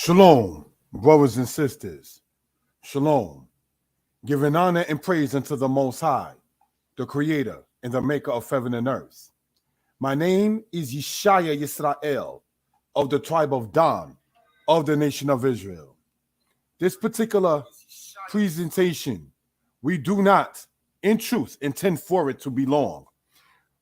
Shalom, brothers and sisters. Shalom. Giving honor and praise unto the Most High, the Creator and the Maker of heaven and earth. My name is Yeshaya Yisrael of the tribe of Dan of the nation of Israel. This particular presentation, we do not, in truth, intend for it to be long.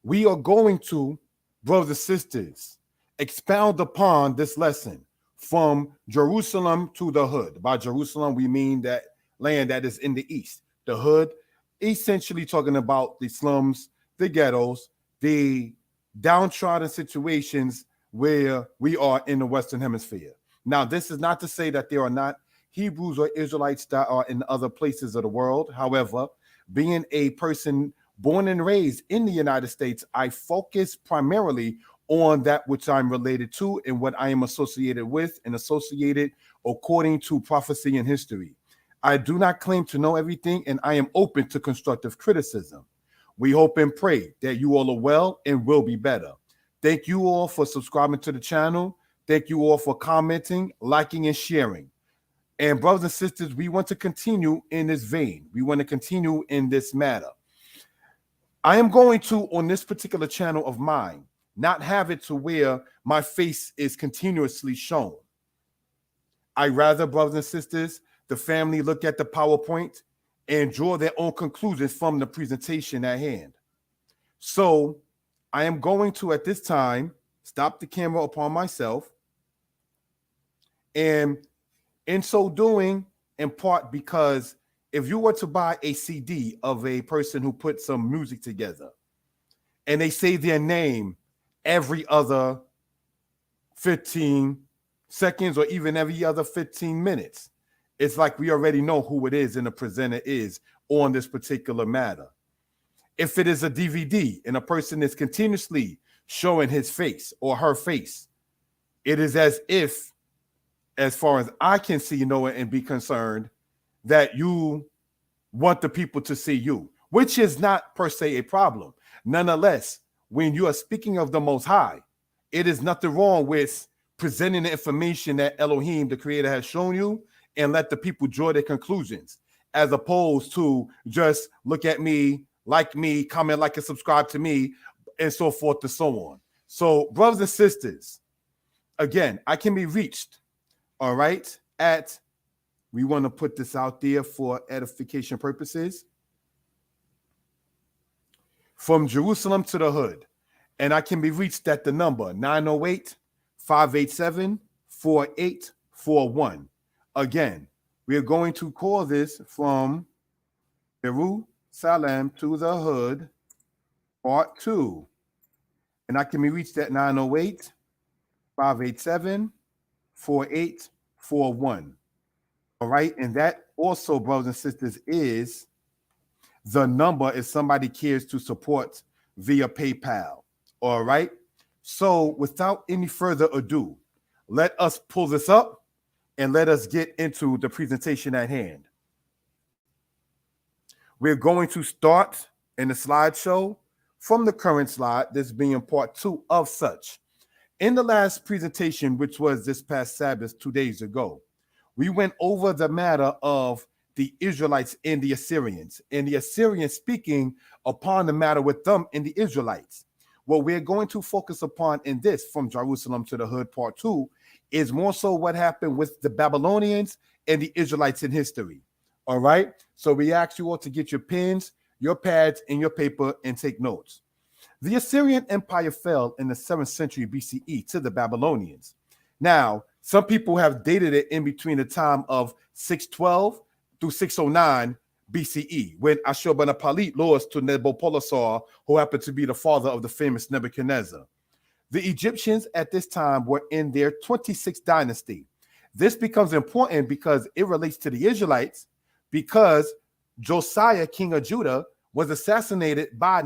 We are going to, brothers and sisters, expound upon this lesson from Jerusalem to the hood. By Jerusalem, we mean that land that is in the east. The hood, essentially talking about the slums, the ghettos, the downtrodden situations where we are in the Western Hemisphere. Now, this is not to say that there are not Hebrews or Israelites that are in other places of the world. However, being a person born and raised in the United States, I focus primarily on that which I'm related to and what I am associated with and associated according to prophecy and history. I do not claim to know everything, and I am open to constructive criticism. We hope and pray that you all are well and will be better. Thank you all for subscribing to the channel. Thank you all for commenting, liking, and sharing. And brothers and sisters, we want to continue in this vein. We want to continue in this matter. I am going to, on this particular channel of mine, not have it to where my face is continuously shown. I rather, brothers and sisters, the family look at the PowerPoint and draw their own conclusions from the presentation at hand. So I am going to, at this time, stop the camera upon myself. And in so doing, in part because if you were to buy a CD of a person who put some music together and they say their name every other 15 seconds or even every other 15 minutes, it's like we already know who it is and the presenter is on this particular matter. If it is a DVD and a person is continuously showing his face or her face, it is as if, as far as I can see, know it and be concerned, that you want the people to see you, which is not per se a problem. Nonetheless, when you are speaking of the Most High, it is nothing wrong with presenting the information that Elohim, the Creator, has shown you and let the people draw their conclusions, as opposed to just look at me, like me, comment, like, and subscribe to me, and so forth and so on. So, brothers and sisters, again, I can be reached, all right, at, we want to put this out there for edification purposes, from Jerusalem to the hood. And I can be reached at the number 908-587-4841. Again, we are going to call this from Jerusalem to the hood, part 2. And I can be reached at 908-587-4841. All right. And that also, brothers and sisters, is the number if somebody cares to support via PayPal. All right. So without any further ado, let us pull this up and let us get into the presentation at hand. We're going to start in the slideshow from the current slide, this being part 2 of such. In the last presentation, which was this past Sabbath 2 days ago, we went over the matter of the Israelites and the Assyrians, and the Assyrians speaking upon the matter with them and the Israelites. What we're going to focus upon in this, from Jerusalem to the hood, part 2, is more so what happened with the Babylonians and the Israelites in history. All right. So we ask you all to get your pens, your pads, and your paper and take notes. The Assyrian Empire fell in the 7th century BCE to the Babylonians. Now, some people have dated it in between the time of 612 through 609 BCE, when Ashurbanipal lost to Nabopolassar, who happened to be the father of the famous Nebuchadnezzar. The Egyptians at this time were in their 26th dynasty. This becomes important because it relates to the Israelites, because Josiah, king of Judah, was assassinated by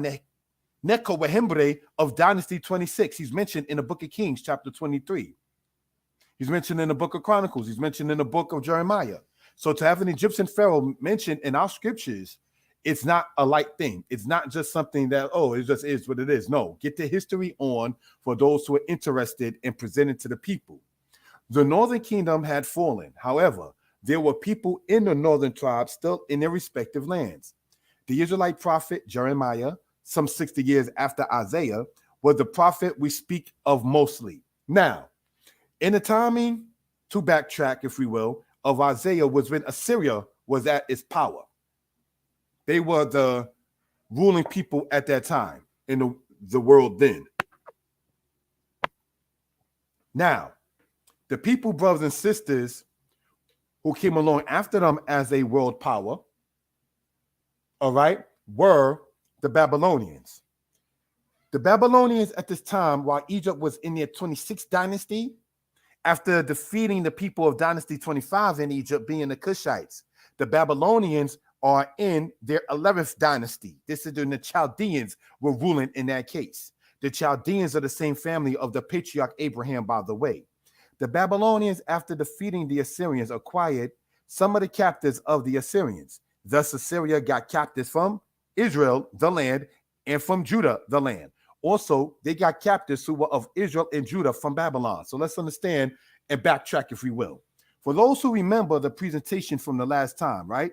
Nekohembre of dynasty 26. He's mentioned in the book of Kings, chapter 23. He's mentioned in the book of Chronicles. He's mentioned in the book of Jeremiah. So to have an Egyptian pharaoh mentioned in our scriptures, it's not a light thing. It's not just something that, oh, it just is what it is. No, get the history on for those who are interested in presenting to the people. The northern kingdom had fallen. However, there were people in the northern tribes still in their respective lands. The Israelite prophet Jeremiah, some 60 years after Isaiah, was the prophet we speak of mostly. Now, in the timing, to backtrack, if we will, of Isaiah was when Assyria was at its power. They were the ruling people at that time in the world then. Now, the people, brothers and sisters, who came along after them as a world power, all right, were the Babylonians. The Babylonians at this time, while Egypt was in their 26th dynasty, after defeating the people of Dynasty 25 in Egypt, being the Cushites, the Babylonians are in their 11th dynasty. This is when the Chaldeans were ruling in that case. The Chaldeans are the same family of the patriarch Abraham, by the way. The Babylonians, after defeating the Assyrians, acquired some of the captives of the Assyrians. Thus, Assyria got captives from Israel, the land, and from Judah, the land. Also, they got captives who were of Israel and Judah from Babylon. So let's understand and backtrack, if we will. For those who remember the presentation from the last time, right?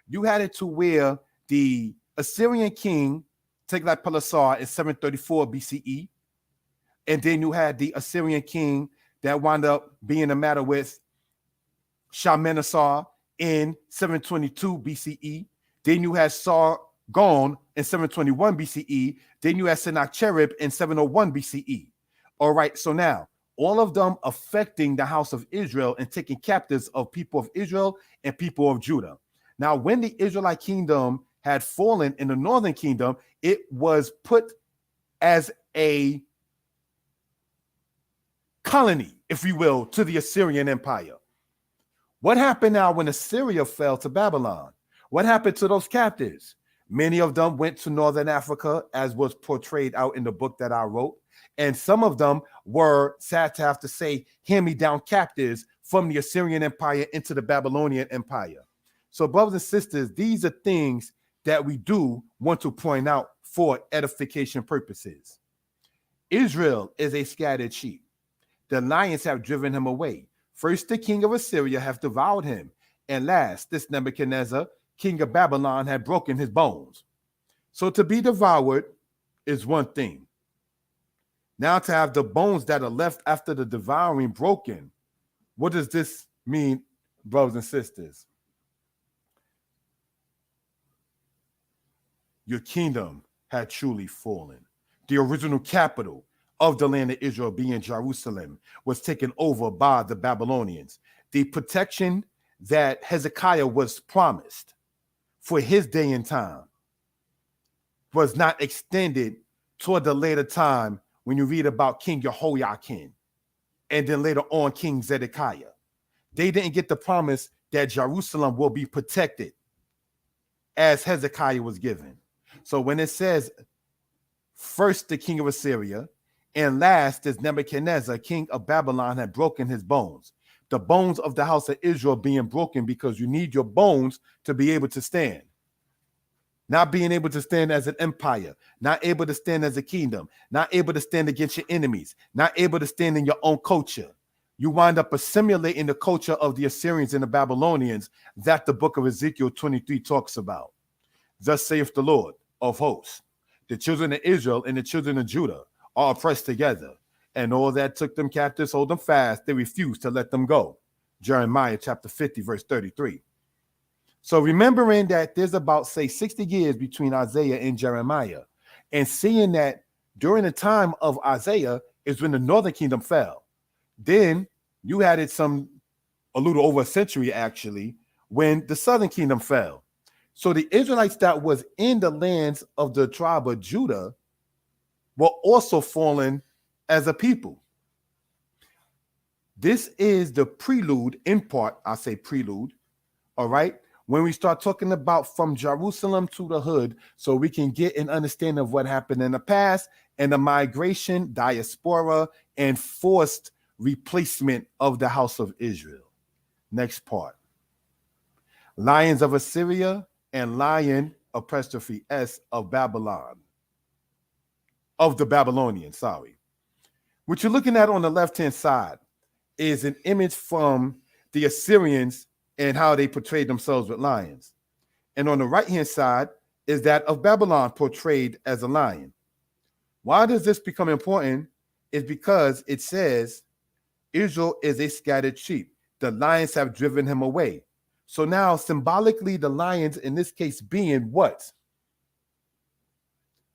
You had it to where the Assyrian king, Tiglath-Pileser, in 734 BCE. And then you had the Assyrian king that wound up being a matter with Shalmaneser in 722 BCE. Then you had Sargon in 721 BCE. Then you had Sennacherib in 701 BCE. All right, so now all of them affecting the house of Israel and taking captives of people of Israel and people of Judah. Now, when the Israelite kingdom had fallen in the northern kingdom, it was put as a colony, if you will, to the Assyrian Empire. What happened now when Assyria fell to Babylon? What happened to those captives? Many of them went to northern Africa, as was portrayed out in the book that I wrote. And some of them were, sad to have to say, hand-me-down captives from the Assyrian Empire into the Babylonian Empire. So, brothers and sisters, these are things that we do want to point out for edification purposes. Israel is a scattered sheep. The lions have driven him away. First, the king of Assyria have devoured him. And last, this Nebuchadnezzar, king of Babylon, had broken his bones. So to be devoured is one thing. Now to have the bones that are left after the devouring broken, what does this mean, brothers and sisters? Your kingdom had truly fallen. The original capital of the land of Israel, being Jerusalem, was taken over by the Babylonians. The protection that Hezekiah was promised for his day and time was not extended toward the later time when you read about King Jehoiakim and then later on King Zedekiah. They didn't get the promise that Jerusalem will be protected as Hezekiah was given. So when it says first the king of Assyria and last is Nebuchadnezzar, king of Babylon, had broken his bones. The bones of the house of Israel being broken because you need your bones to be able to stand. Not being able to stand as an empire, not able to stand as a kingdom, not able to stand against your enemies, not able to stand in your own culture. You wind up assimilating the culture of the Assyrians and the Babylonians that the book of Ezekiel 23 talks about. Thus saith the Lord of hosts, the children of Israel and the children of Judah are oppressed together, and all that took them captives hold them fast. They refused to let them go. Jeremiah chapter 50, verse 33. So remembering that there's about, say, 60 years between Isaiah and Jeremiah, and seeing that during the time of Isaiah is when the northern kingdom fell. Then you had it a little over a century, actually, when the southern kingdom fell. So the Israelites that was in the lands of the tribe of Judah were also fallen as a people. This is the prelude, in part, I say prelude, all right, when we start talking about from Jerusalem to the hood, so we can get an understanding of what happened in the past and the migration, diaspora, and forced replacement of the house of Israel. Next part. Lions of Assyria and lion apostrophe S of Babylon. Of the Babylonians, sorry. What you're looking at on the left-hand side is an image from the Assyrians and how they portrayed themselves with lions. And on the right-hand side is that of Babylon portrayed as a lion. Why does this become important? Is because it says Israel is a scattered sheep. The lions have driven him away. So now symbolically, the lions in this case being what?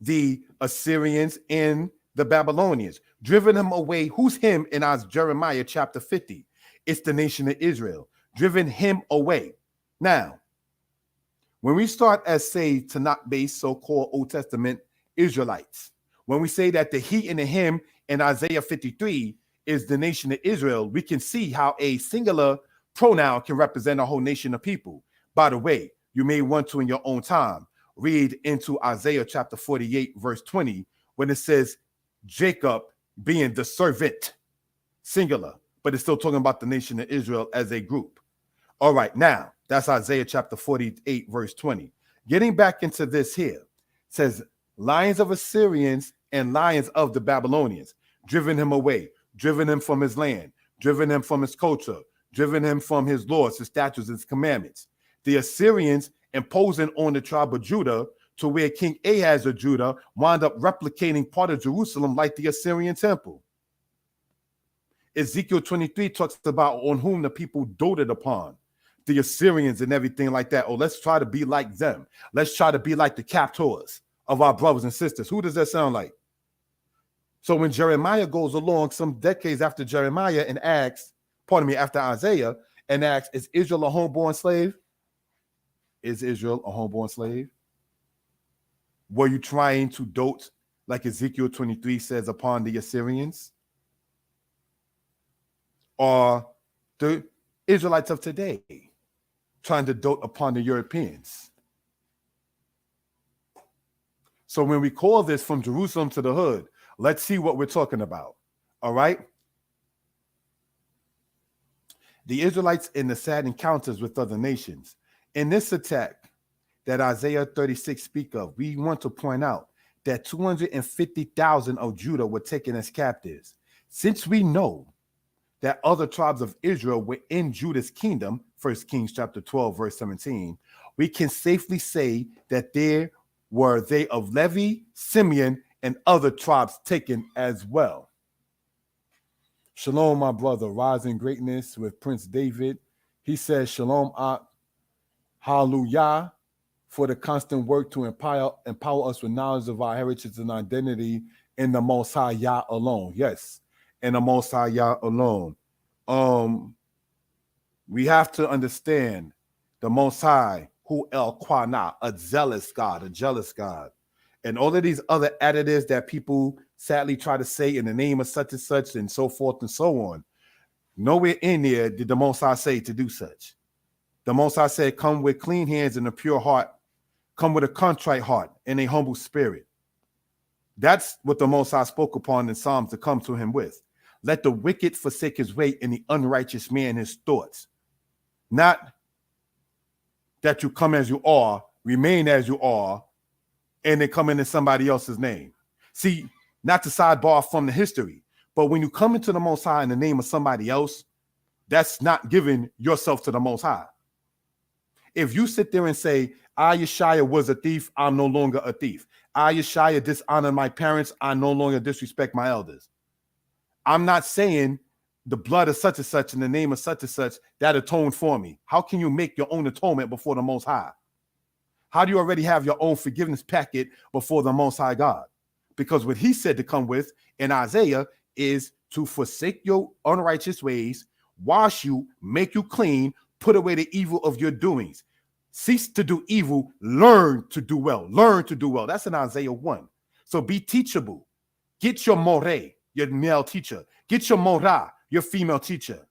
The Assyrians and the Babylonians. Driven him away. Who's him in Jeremiah chapter 50? It's the nation of Israel. Driven him away. Now, when we start as, say, Tanakh-based so-called Old Testament Israelites, when we say that the he and the him in Isaiah 53 is the nation of Israel, we can see how a singular pronoun can represent a whole nation of people. By the way, you may want to, in your own time, read into Isaiah chapter 48, verse 20, when it says Jacob being the servant, singular, but it's still talking about the nation of Israel as a group. All right, now, that's Isaiah chapter 48, verse 20. Getting back into this here, says, lions of Assyrians and lions of the Babylonians, driven him away, driven him from his land, driven him from his culture, driven him from his laws, his statutes, his commandments. The Assyrians imposing on the tribe of Judah to where King Ahaz of Judah wound up replicating part of Jerusalem like the Assyrian temple. Ezekiel 23 talks about on whom the people doted upon, the Assyrians and everything like that. Oh, let's try to be like them. Let's try to be like the captors of our brothers and sisters. Who does that sound like? So when Jeremiah goes along some decades after Jeremiah and asks, after Isaiah, and asks, is Israel a homeborn slave? Is Israel a homeborn slave? Were you trying to dote, like Ezekiel 23 says, upon the Assyrians? Or the Israelites of today trying to dote upon the Europeans? So when we call this from Jerusalem to the hood, let's see what we're talking about. All right? The Israelites in the sad encounters with other nations. In this attack that Isaiah 36 speak of, we want to point out that 250,000 of Judah were taken as captives. Since we know that other tribes of Israel were in Judah's kingdom, 1 Kings chapter 12, verse 17, we can safely say that there were they of Levi, Simeon, and other tribes taken as well. Shalom, my brother, rising greatness with Prince David. He says, Shalom, hallelujah, for the constant work to empower us with knowledge of our heritage and identity in the Most High Yah alone. Yes, in the Most High Yah alone. We have to understand the Most High, who El Quana, a jealous God. And all of these other additives that people sadly try to say in the name of such and such and so forth and so on. Nowhere in there did the Most High say to do such. The Most High said, come with clean hands and a pure heart. Come with a contrite heart and a humble spirit. That's what the Most High spoke upon in Psalms to come to him with. Let the wicked forsake his way and the unrighteous man his thoughts. Not that you come as you are, remain as you are, and then come into somebody else's name. See, not to sidebar from the history, but when you come into the Most High in the name of somebody else, that's not giving yourself to the Most High. If you sit there and say, I, Yeshaya, was a thief, I'm no longer a thief. I, Yeshaya, dishonored my parents, I no longer disrespect my elders. I'm not saying the blood of such and such in the name of such and such that atoned for me. How can you make your own atonement before the Most High? How do you already have your own forgiveness packet before the Most High God? Because what he said to come with in Isaiah is to forsake your unrighteous ways, wash you, make you clean, put away the evil of your doings. Cease to do evil, learn to do well. Learn to do well. That's in Isaiah 1. So be teachable. Get your moreh, your male teacher. Get your morah, your female teacher,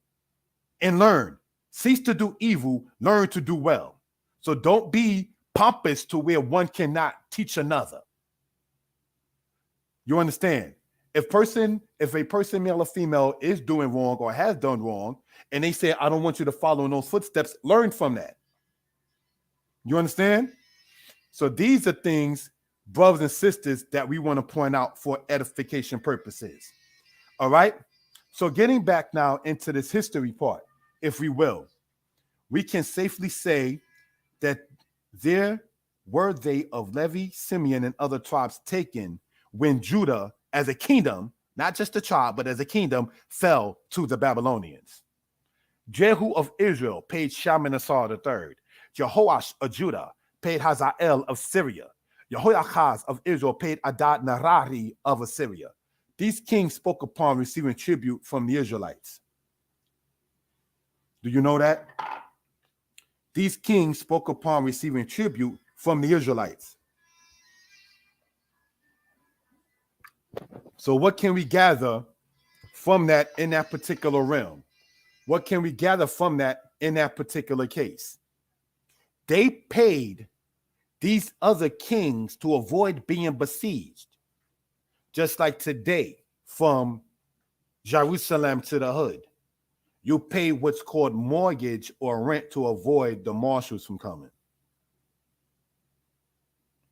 and learn. Cease to do evil, learn to do well. So don't be pompous to where one cannot teach another. You understand? If a person, male or female, is doing wrong or has done wrong, and they say, I don't want you to follow in those footsteps, learn from that. You understand? So these are things, brothers and sisters, that we want to point out for edification purposes. All right? So getting back now into this history part, if we will, we can safely say that there were they of Levi, Simeon, and other tribes taken when Judah as a kingdom, not just a tribe, but as a kingdom, fell to the Babylonians. Jehu of Israel paid Shalmaneser III. Jehoash of Judah paid Hazael of Syria. Jehoiachaz of Israel paid Adad Narari of Assyria. These kings spoke upon receiving tribute from the Israelites. Do you know that? These kings spoke upon receiving tribute from the Israelites. So what can we gather from that in that particular realm? What can we gather from that in that particular case? They paid these other kings to avoid being besieged. Just like today, from Jerusalem to the hood, you pay what's called mortgage or rent to avoid the marshals from coming.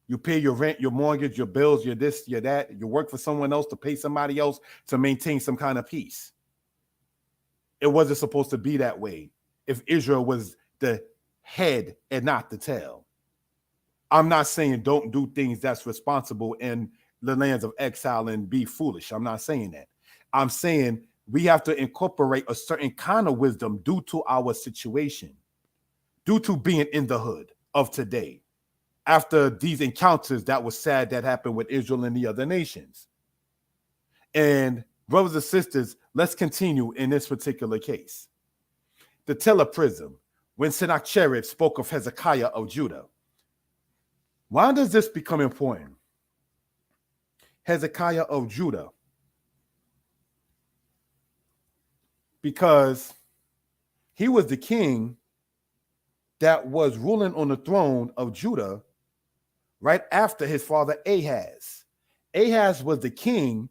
You pay your rent, your mortgage, your bills, your this, your that. You work for someone else to pay somebody else to maintain some kind of peace. It wasn't supposed to be that way if Israel was the head and not the tail. I'm not saying don't do things that's responsible in the lands of exile and be foolish. I'm not saying that. I'm saying we have to incorporate a certain kind of wisdom due to our situation, due to being in the hood of today. After these encounters that was sad that happened with Israel and the other nations. And brothers and sisters, let's continue in this particular case. The teleprism, when Sennacherib spoke of Hezekiah of Judah. Why does this become important? Hezekiah of Judah. Because he was the king that was ruling on the throne of Judah right after his father Ahaz. Ahaz was the king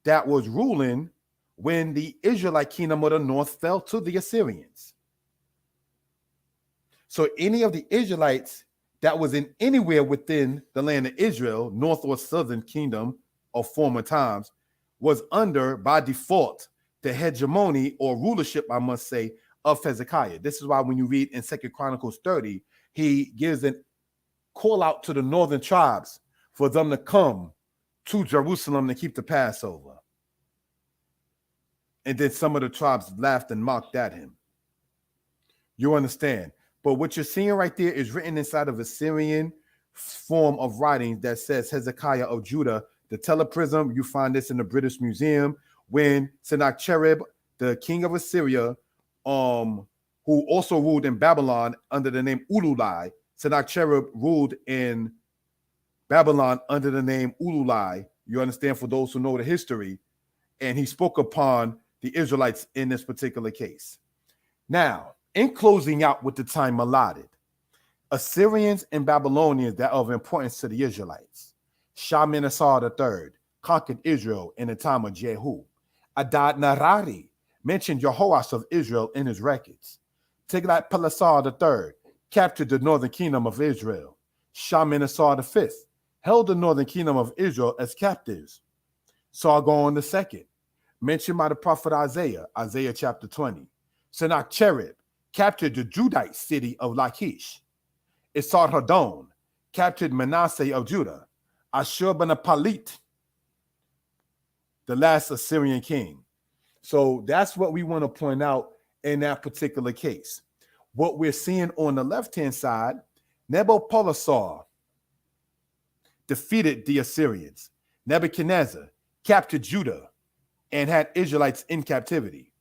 that was ruling when the Israelite kingdom of the north fell to the Assyrians. So any of the Israelites that was in anywhere within the land of Israel, north or southern kingdom of former times, was under, by default, the hegemony or rulership, I must say, of Hezekiah. This is why when you read in 2 Chronicles 30, he gives an call out to the northern tribes for them to come to Jerusalem to keep the Passover. And then some of the tribes laughed and mocked at him. You understand? But what you're seeing right there is written inside of a Syrian form of writing that says Hezekiah of Judah. The teleprism, you find this in the British Museum, when Sennacherib, the king of Assyria, who also ruled in Babylon under the name Ululai, Sennacherib ruled in Babylon under the name Ululai. You understand, for those who know the history. And he spoke upon the Israelites in this particular case. Now, in closing out with the time allotted, Assyrians and Babylonians that are of importance to the Israelites. Shalmaneser III conquered Israel in the time of Jehu. Adad Narari mentioned Jehoash of Israel in his records. Tiglath-Pileser III captured the northern kingdom of Israel. Shalmaneser V held the northern kingdom of Israel as captives. Sargon II, mentioned by the prophet Isaiah, Isaiah chapter 20. Sennacherib captured the Judite city of Lachish. Esarhaddon captured Manasseh of Judah. Ashurbanipal, the last Assyrian king. So that's what we want to point out in that particular case. What we're seeing on the left-hand side, Nabopolassar defeated the Assyrians. Nebuchadnezzar captured Judah and had Israelites in captivity.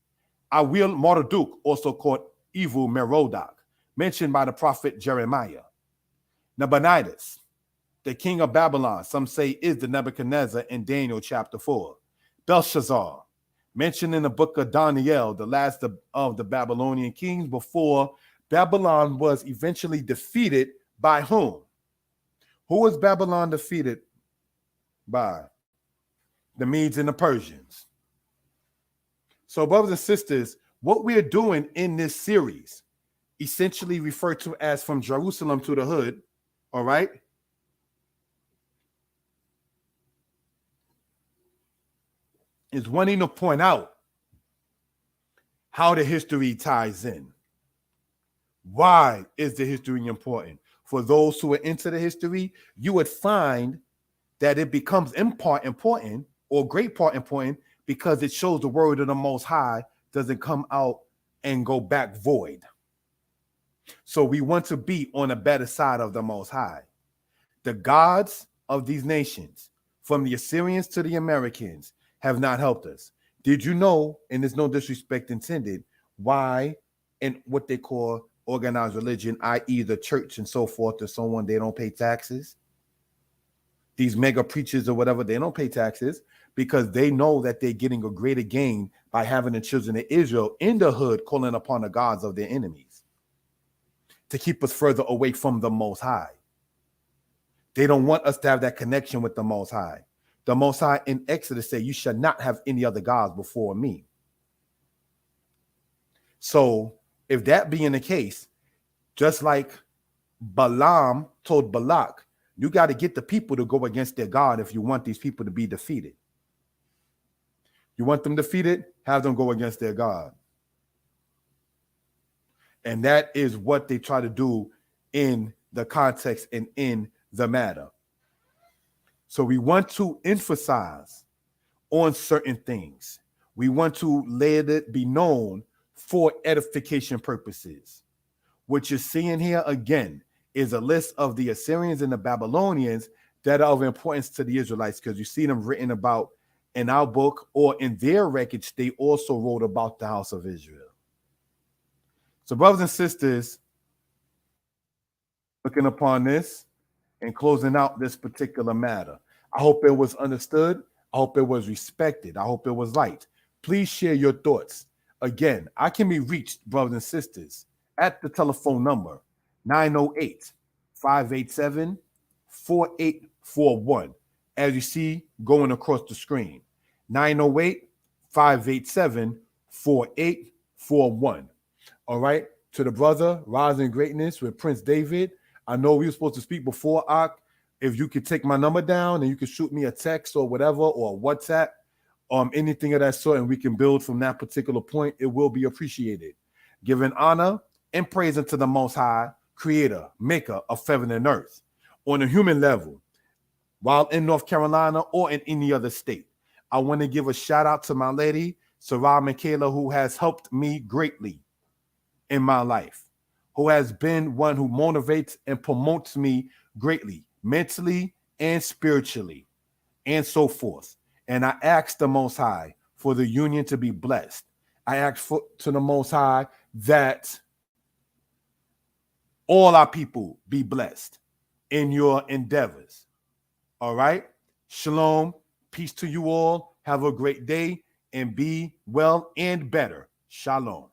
Awil Marduk, also called Evil Merodach, mentioned by the prophet Jeremiah. Nabonidus, the king of Babylon, some say is the Nebuchadnezzar in Daniel chapter 4. Belshazzar, mentioned in the book of Daniel, the last of the Babylonian kings before Babylon was eventually defeated by whom? Who was Babylon defeated by? The Medes and the Persians. So, brothers and sisters, what we're doing in this series, essentially referred to as From Jerusalem to the Hood, all right, is wanting to point out how the history ties in. Why is the history important? For those who are into the history, you would find that it becomes in part important or great part important because it shows the word of the Most High doesn't come out and go back void. So we want to be on the better side of the Most High. The gods of these nations, from the Assyrians to the Americans, have not helped us. Did you know, and there's no disrespect intended, why in what they call organized religion, i.e. the church and so forth, to someone they don't pay taxes? These mega preachers or whatever, they don't pay taxes because they know that they're getting a greater gain by having the children of Israel in the hood calling upon the gods of their enemies to keep us further away from the Most High. They don't want us to have that connection with the Most High. The Most High in Exodus say, you shall not have any other gods before me. So if that being the case, just like Balaam told Balak, you got to get the people to go against their God if you want these people to be defeated. You want them defeated? Have them go against their God. And that is what they try to do in the context and in the matter. So we want to emphasize on certain things. We want to let it be known for edification purposes. What you're seeing here again is a list of the Assyrians and the Babylonians that are of importance to the Israelites, because you see them written about in our book or in their records. They also wrote about the house of Israel. So brothers and sisters, looking upon this and closing out this particular matter, I hope it was understood. I hope it was respected. I hope it was liked. Please share your thoughts. Again, I can be reached, brothers and sisters, at the telephone number 908-587-4841. As you see going across the screen, 908-587-4841. All right. To the brother, Rising Greatness with Prince David. I know we were supposed to speak before, Ak. If you could take my number down and you could shoot me a text or whatever, or WhatsApp, anything of that sort, and we can build from that particular point, it will be appreciated. Giving honor and praise unto the Most High, creator, maker of heaven and earth, on a human level, while in North Carolina or in any other state. I want to give a shout out to my lady, Sarah Michaela, who has helped me greatly in my life, who has been one who motivates and promotes me greatly, mentally and spiritually, and so forth. And I ask the Most High for the union to be blessed. I ask to the Most High that all our people be blessed in your endeavors. All right. Shalom. Peace to you all. Have a great day and be well and better. Shalom.